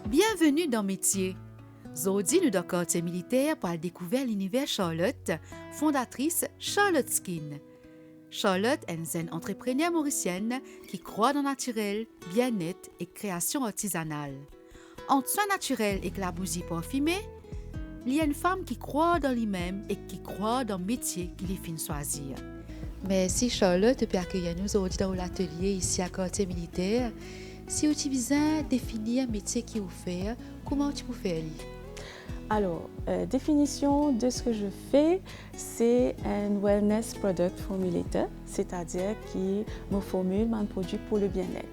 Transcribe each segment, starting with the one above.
Bienvenue dans Métier. Aujourd'hui, nous dans le quartier militaire pour découvrir l'univers Charlotte, fondatrice Charlotte Skin. Charlotte est une entrepreneure mauricienne qui croit dans le naturel, bien-être et création artisanale. Entre soins naturels et clabousis parfumés, il y a une femme qui croit dans lui-même et qui croit dans le métier qu'il est fin choisir. Merci Charlotte pour accueillir nous aujourd'hui dans l'atelier ici à quartier militaire. Si vous besoin définir un métier qui vous fait, comment tu peux faire? Alors, définition de ce que je fais, c'est un wellness product formulator, c'est-à-dire qui me formule un produit pour le bien-être.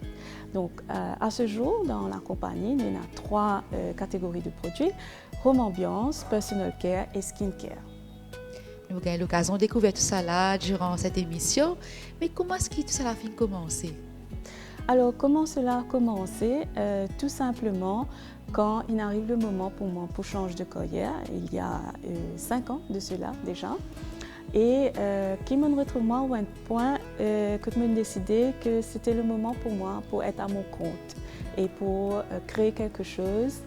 Donc, à ce jour, dans la compagnie, il y a trois catégories de produits: home ambiance, personal care et skin care. Nous avons l'occasion de découvrir tout ça là durant cette émission, mais comment est-ce que tout ça a fini commencer? Alors, comment cela a commencé? Tout simplement, quand il arrive le moment pour moi pour changer de carrière, il y a 5 ans de cela déjà, et qui me retrouve moi à un point que je me décidé que c'était le moment pour moi pour être à mon compte et pour créer quelque chose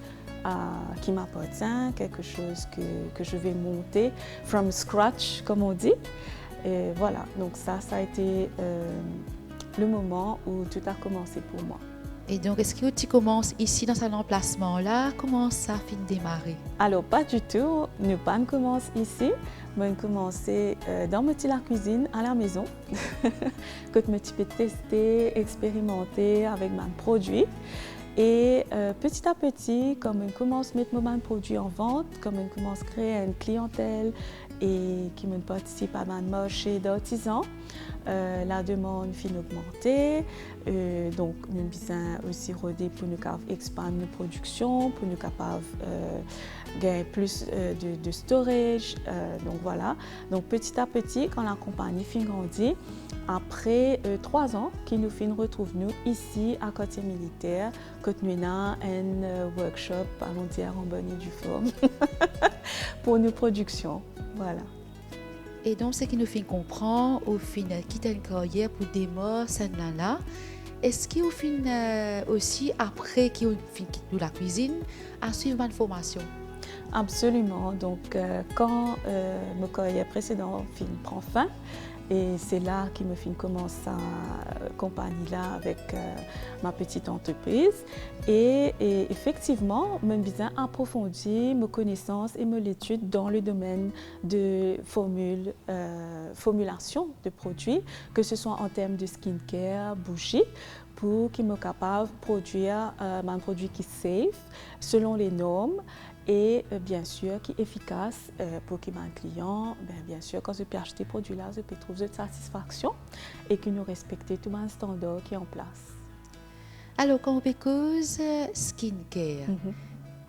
qui m'appartient, quelque chose que je vais monter from scratch, comme on dit. Et voilà, donc ça a été le moment où tout a commencé pour moi. Et donc, est-ce que tu commences ici dans cet emplacement-là? Comment ça a fini de démarrer? Alors, pas du tout. Nous pas commence ici, mais commencer dans la cuisine à la maison. Que je peux tester, expérimenter avec mes produits. Et petit à petit, comme on commence à mettre mes produits en vente, comme on commence à créer une clientèle et qui me participe à mon marché d'artisans, la demande finit augmenter. Donc, nous besoin aussi roder pour nous expandre nos productions, pour nous capables gagner plus de storage. Donc voilà. Donc petit à petit, quand la compagnie finit grandir, après 3 ans, qui nous finit retrouve nous ici à quartier militaire, que nous avons un workshop, allons dire en bonne et due forme, pour nos productions. Voilà. Et donc, ce qui nous fait comprendre, au final, quitter une carrière pour démarrer celle-là, est-ce qu'il fin aussi, après qu'il quitte la cuisine, à suivre une formation? Absolument. Donc, quand ma carrière précédente prend fin, et c'est là que me commence à compagnie là avec ma petite entreprise. Et effectivement, je besoin approfondir mes connaissances et mes études dans le domaine de formulation de produits, que ce soit en termes de skincare, bougie, pour qu'ils soient capables de produire un produit qui est safe, selon les normes, et bien sûr qui est efficace pour que mon client, bien sûr, quand je peux acheter ce produit-là, je peux trouver de satisfaction et que nous respectons tout le standard qui est en place. Alors, quand on cause skincare,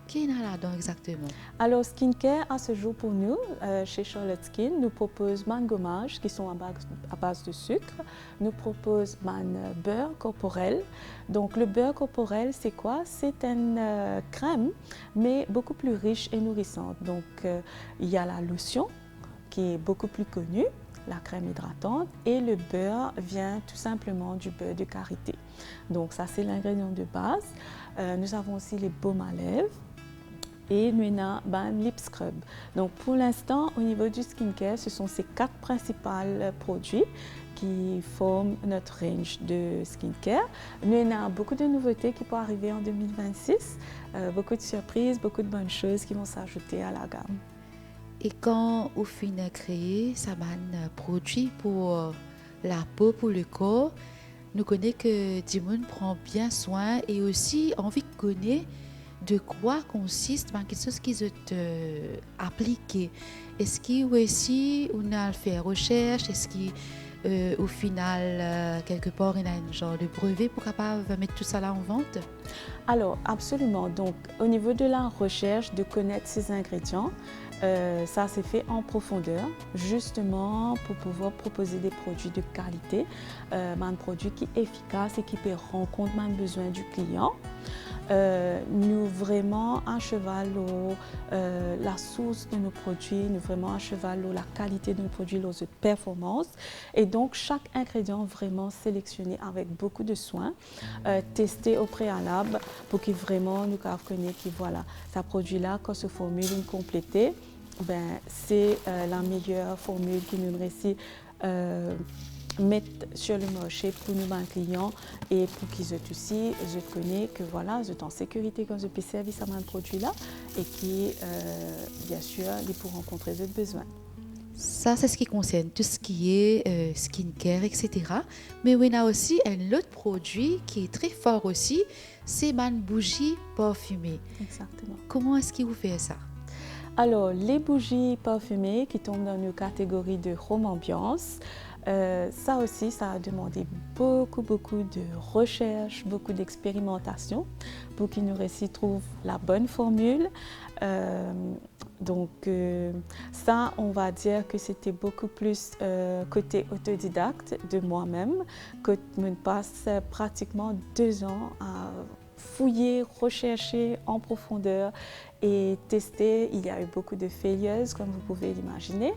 qu'est-ce qu'il y a là-dedans exactement? Alors, skincare, à ce jour pour nous, chez Charlotte Skin, nous propose des gommages qui sont à base de sucre. Nous propose un beurre corporel. Donc, le beurre corporel, c'est quoi? C'est une crème, mais beaucoup plus riche et nourrissante. Donc, il y a la lotion, qui est beaucoup plus connue, la crème hydratante, et le beurre vient tout simplement du beurre de karité. Donc, ça, c'est l'ingrédient de base. Nous avons aussi les baumes à lèvres. Et nous avons un lip scrub. Donc pour l'instant, au niveau du skincare, ce sont ces 4 principaux produits qui forment notre range de skincare. Nous avons beaucoup de nouveautés qui peuvent arriver en 2026, beaucoup de surprises, beaucoup de bonnes choses qui vont s'ajouter à la gamme. Et quand on finit de créer ça un produit pour la peau, pour le corps, nous connaissons que Dimon prend bien soin et aussi envie de connaître de quoi consiste quelque chose qui est appliqué. Est-ce qu'il aussi on a fait recherche? Est-ce qu'au final quelque part il y a un genre de brevet pour capable mettre tout ça là en vente? Alors absolument. Donc au niveau de la recherche, de connaître ces ingrédients, ça s'est fait en profondeur, justement pour pouvoir proposer des produits de qualité, un produit qui est efficace et qui peut rendre compte des besoins du client. nous vraiment à cheval la source de nos produits, nous vraiment à cheval la qualité de nos produits, nos performances. Et donc, chaque ingrédient vraiment sélectionné avec beaucoup de soin, testé au préalable pour que vraiment nous connaissions que voilà, ce produit-là, quand se formule une complétée, ben, c'est la meilleure formule qui nous réussit mettre sur le marché pour nos clients et pour qu'ils aussi, je connais que voilà, je suis en sécurité quand je peux servir à mon produit-là et qui, bien sûr, ils pourront rencontrer leurs besoins. Ça, c'est ce qui concerne tout ce qui est skincare, etc. Mais on a aussi un autre produit qui est très fort aussi, c'est ma bougie parfumée. Exactement. Comment est-ce qu'il vous fait ça? Alors, les bougies parfumées qui tombent dans nos catégories de home ambiance, ça aussi, ça a demandé beaucoup de recherche, beaucoup d'expérimentation pour qu'ils nous trouvent la bonne formule. Donc ça, on va dire que c'était beaucoup plus côté autodidacte de moi-même, que je passe pratiquement 2 ans à fouiller, rechercher en profondeur et tester. Il y a eu beaucoup de failures, comme vous pouvez l'imaginer.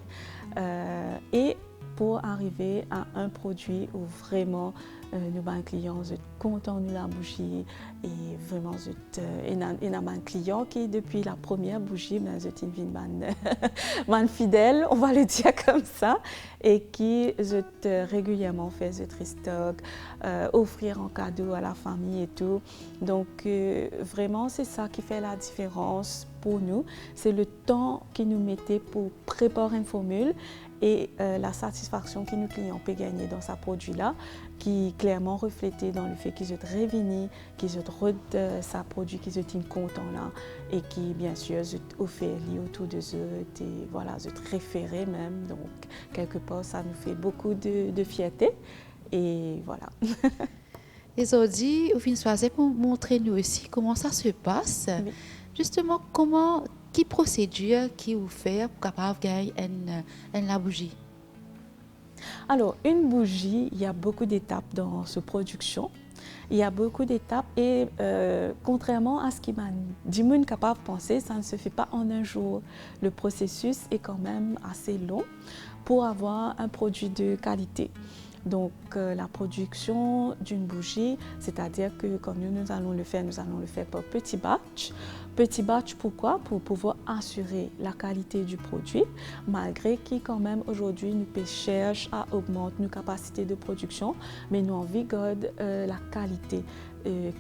Et pour arriver à un produit où vraiment nos clients sont contents de la bougie et vraiment un client qui depuis la première bougie c'est une fidèle, on va le dire comme ça, et qui régulièrement fait ce restock, offrir en cadeau à la famille et tout. Donc vraiment c'est ça qui fait la différence pour nous, c'est le temps qu'ils nous mettaient pour préparer une formule et la satisfaction que nos clients peuvent gagner dans ce produit-là, qui est clairement reflétée dans le fait qu'ils sont revenus, qu'ils sont sa produit, qu'ils sont contents là, et qui bien sûr sont offerts autour de eux, et voilà, sont référés même. Donc quelque part, ça nous fait beaucoup de fierté, et voilà. Les audits, vous finissez pour montrer nous aussi comment ça se passe. Oui. Justement, quelle procédure qui vous fait pour capable gagner la bougie? Alors, une bougie, il y a beaucoup d'étapes dans cette production. Il y a beaucoup d'étapes et contrairement à ce qui m'a dit monde capable de penser, ça ne se fait pas en un jour. Le processus est quand même assez long pour avoir un produit de qualité. Donc la production d'une bougie, c'est-à-dire que quand nous allons le faire par petit batch. Petit batch, pourquoi? Pour pouvoir assurer la qualité du produit, malgré qui quand même aujourd'hui nous cherchons à augmenter nos capacités de production, mais nous envie garder la qualité.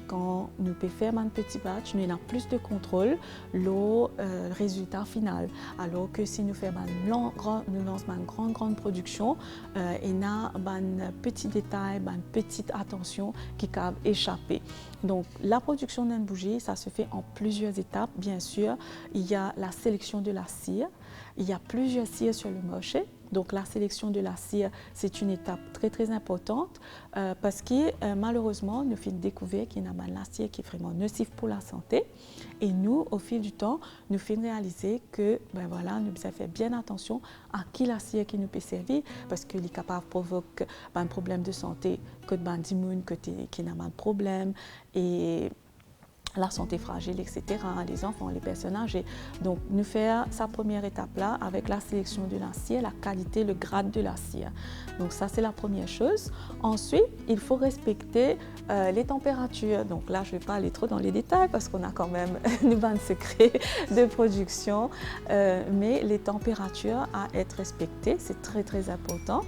Quand nous pouvons faire un petit batch, nous avons plus de contrôle le résultat final. Alors que si nous faisons une grande production, il y a un petit détail, une petite attention qui peut échapper. Donc la production d'une bougie, ça se fait en plusieurs étapes. Bien sûr, il y a la sélection de la cire. Il y a plusieurs cires sur le marché. Donc la sélection de la cire, c'est une étape très importante parce que malheureusement, nous avons découvert qu'il y a la cire qui est vraiment nocive pour la santé. Et nous, au fil du temps, nous avons réalisé que nous devons faire bien attention à qui la cire qui nous peut servir parce qu'il est capable de provoquer un problème de santé, que d'immun, qui n'a pas de problème. Et la santé fragile, etc., les enfants, les personnes âgées. Donc, nous faire sa première étape-là avec la sélection de la cire, la qualité, le grade de la cire. Donc, ça, c'est la première chose. Ensuite, il faut respecter les températures. Donc là, je ne vais pas aller trop dans les détails parce qu'on a quand même une bande secret de production. Mais les températures à être respectées, c'est très important.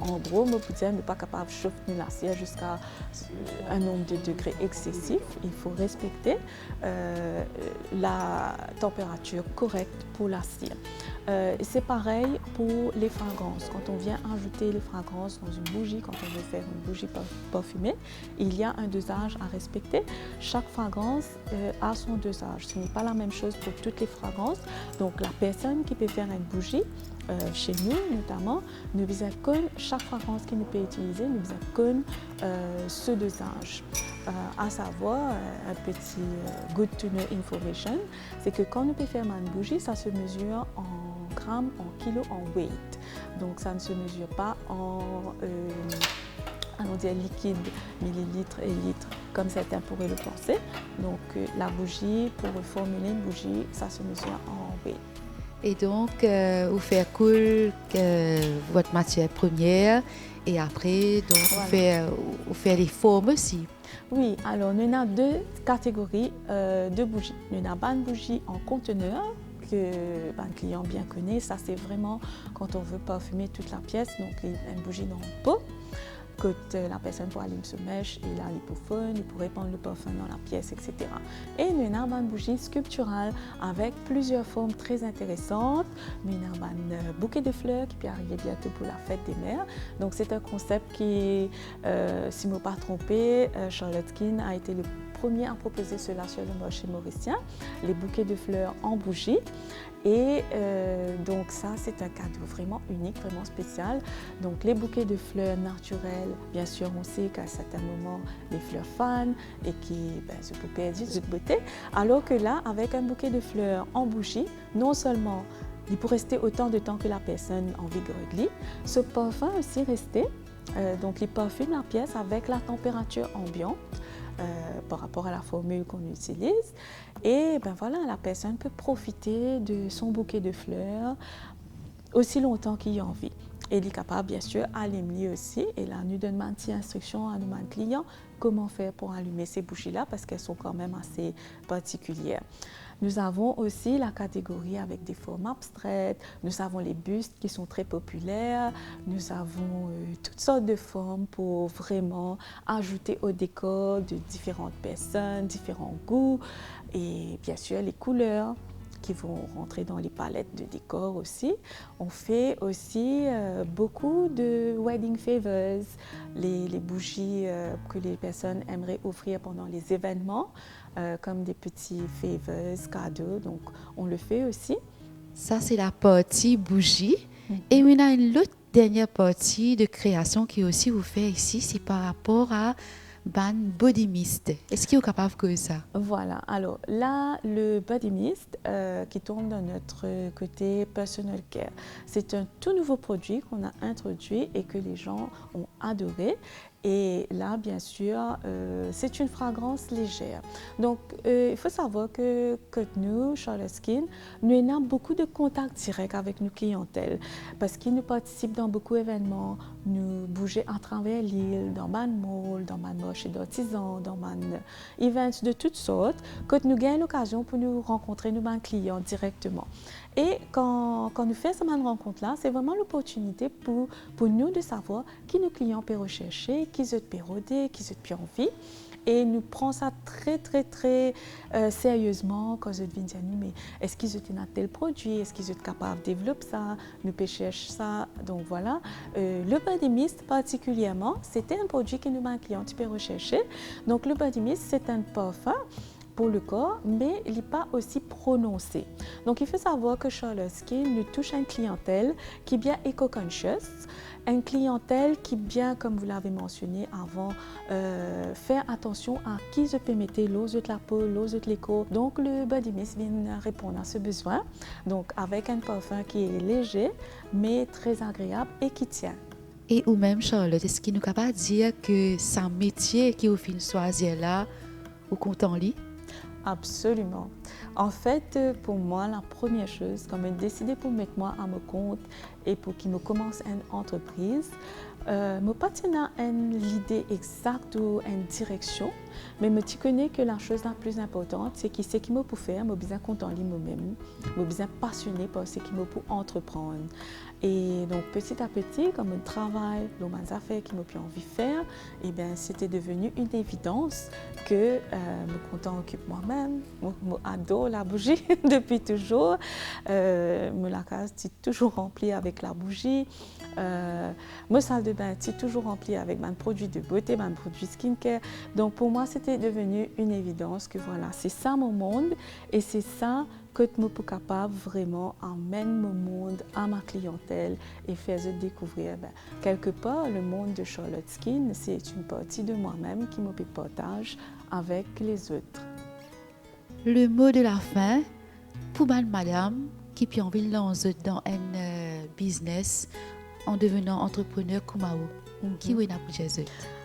En gros, je peux dire, on n'est pas capable de chauffer la cire jusqu'à un nombre de degrés excessif. Il faut respecter la température correcte pour la cire. C'est pareil pour les fragrances. Quand on vient ajouter les fragrances dans une bougie, quand on veut faire une bougie parfumée, il y a un dosage à respecter. Chaque fragrance a son dosage. Ce n'est pas la même chose pour toutes les fragrances. Donc la personne qui peut faire une bougie, chez nous notamment, nous avons chaque fragrance que nous pouvons utiliser, nous avons ce dosage. À savoir, un petit good to know information, c'est que quand nous pouvons faire une bougie, ça se mesure en grammes, en kilos, en weight. Donc ça ne se mesure pas allons dire liquide, millilitres et litres, comme certains pourraient le penser. Donc la bougie, pour formuler une bougie, ça se mesure en B. Et donc, vous faites couler votre matière première et après, donc, Voilà. vous faites les formes aussi. Oui, alors nous avons deux catégories de bougies. Nous avons une bougie en conteneur que le client bien connaît. Ça, c'est vraiment quand on veut parfumer toute la pièce. Donc, une bougie dans le pot. Que la personne pour allumer ce mèche et là, il peut fun, il peut répandre le parfum dans la pièce, etc. Et nous avons une bougie sculpturale avec plusieurs formes très intéressantes. Nous avons un bouquet de fleurs qui peut arriver bientôt pour la fête des mères. Donc, c'est un concept qui, si je ne me pas trompé, Charlotte Skin a été le premier à proposer cela sur le marché mauricien, les bouquets de fleurs en bougie. Et donc ça, c'est un cadeau vraiment unique, vraiment spécial. Donc les bouquets de fleurs naturelles, bien sûr, on sait qu'à certains moments, les fleurs fanent et qui se peut perdre de beauté. Alors que là, avec un bouquet de fleurs en bougie, non seulement il peut rester autant de temps que la personne a envie de regarder, ce parfum aussi resté. Donc il parfume la pièce avec la température ambiante. Par rapport à la formule qu'on utilise. Et voilà, la personne peut profiter de son bouquet de fleurs aussi longtemps qu'il a envie. Et il est capable, bien sûr, d'allumer aussi. Et là, nous donnons une petite instruction à nos clients comment faire pour allumer ces bougies-là parce qu'elles sont quand même assez particulières. Nous avons aussi la catégorie avec des formes abstraites, nous avons les bustes qui sont très populaires, nous avons toutes sortes de formes pour vraiment ajouter au décor de différentes personnes, différents goûts et bien sûr les couleurs qui vont rentrer dans les palettes de décor aussi. On fait aussi beaucoup de wedding favors, les bougies que les personnes aimeraient offrir pendant les événements, comme des petits favors, cadeaux. Donc, on le fait aussi. Ça, c'est la partie bougie. Et on a une autre dernière partie de création qui aussi vous fait ici, c'est par rapport à body mist. Est-ce qu'il est capable de ça? Voilà, alors là, le body mist qui tombe dans notre côté personal care, c'est un tout nouveau produit qu'on a introduit et que les gens ont adoré. Et là, bien sûr, c'est une fragrance légère. Donc, il faut savoir que nous, Charlotte Skin, nous avons beaucoup de contacts directs avec nos clientèles parce qu'ils nous participent dans beaucoup d'événements, nous bougeons à travers l'île, dans man mall, dans man marché d'artisans, dans man events de toutes sortes, que nous gagnons l'occasion pour nous rencontrer nos clients directement. Et quand nous faisons cette rencontre-là, c'est vraiment l'opportunité pour nous de savoir qui nos clients peuvent rechercher, qui ils peuvent roder, qui ils ont envie. Et nous prenons ça très sérieusement quand ils viennent dire mais est-ce qu'ils ont tel produit, est-ce qu'ils sont capables de développer ça, nous pouvons chercher ça. Donc voilà, le body mist particulièrement, c'était un produit que nous, un client, peut rechercher. Donc le body mist, c'est un parfum pour le corps, mais il n'est pas aussi prononcé. Donc, il faut savoir que Charlotte Skin nous touche à une clientèle qui est bien éco-conscious, une clientèle qui bien, comme vous l'avez mentionné avant, faire attention à qui se peut mettre l'eau de la peau, l'eau de l'éco. Donc, le body mist vient répondre à ce besoin. Donc, avec un parfum qui est léger, mais très agréable et qui tient. Et ou même, Charlotte, est-ce qu'il nous capable de dire que c'est un métier qui au fin choisir là, ou content lit? Absolument. En fait, pour moi, la première chose, quand j'ai décidé pour mettre moi à mon compte et pour qu'il me commence une entreprise, je pas l'idée exacte ou une direction, mais je connais que la chose la plus importante, c'est ce qu'il me peut faire, je suis bien content de moi-même, je suis bien passionné par ce qu'il me peut entreprendre. Et donc petit à petit, comme je travaille dans mes affaires qui m'ont plus envie de faire, et bien c'était devenu une évidence que je content occupe moi-même, je adore la bougie depuis toujours, la case est toujours remplie avec la bougie, ma salle de bain est toujours remplie avec mes produits de beauté, mes produits skincare. Donc pour moi c'était devenu une évidence que voilà, c'est ça mon monde et c'est ça que je suis capable vraiment d'emmener mon monde à ma clientèle et faire découvrir. Quelque part, le monde de Charlotte Skin, c'est une partie de moi-même qui me partage avec les autres. Le mot de la fin, pour madame qui a envie de lancer dans un business en devenant entrepreneur comme vous. Qui est pour Jésus?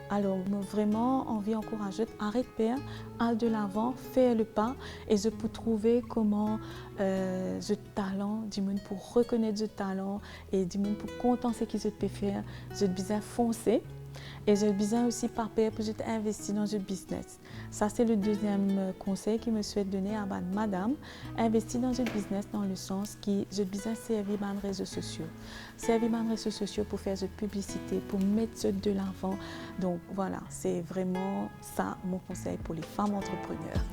Alors, vraiment envie encourageante, arrête père, aller de l'avant, faire le pas et je peux trouver comment ce talent, du monde pour reconnaître ce talent et du monde pour contenter ce qu'ils peuvent faire, je besoin foncer et je besoin aussi par père pour investir dans ce business. Ça c'est le deuxième conseil que me souhaite donner à madame, investir dans ce business dans le sens qui je besoin servir mes réseaux sociaux. Servir mes réseaux sociaux pour faire de publicité, pour mettre ça de l'avant. Donc voilà, c'est vraiment ça mon conseil pour les femmes entrepreneurs.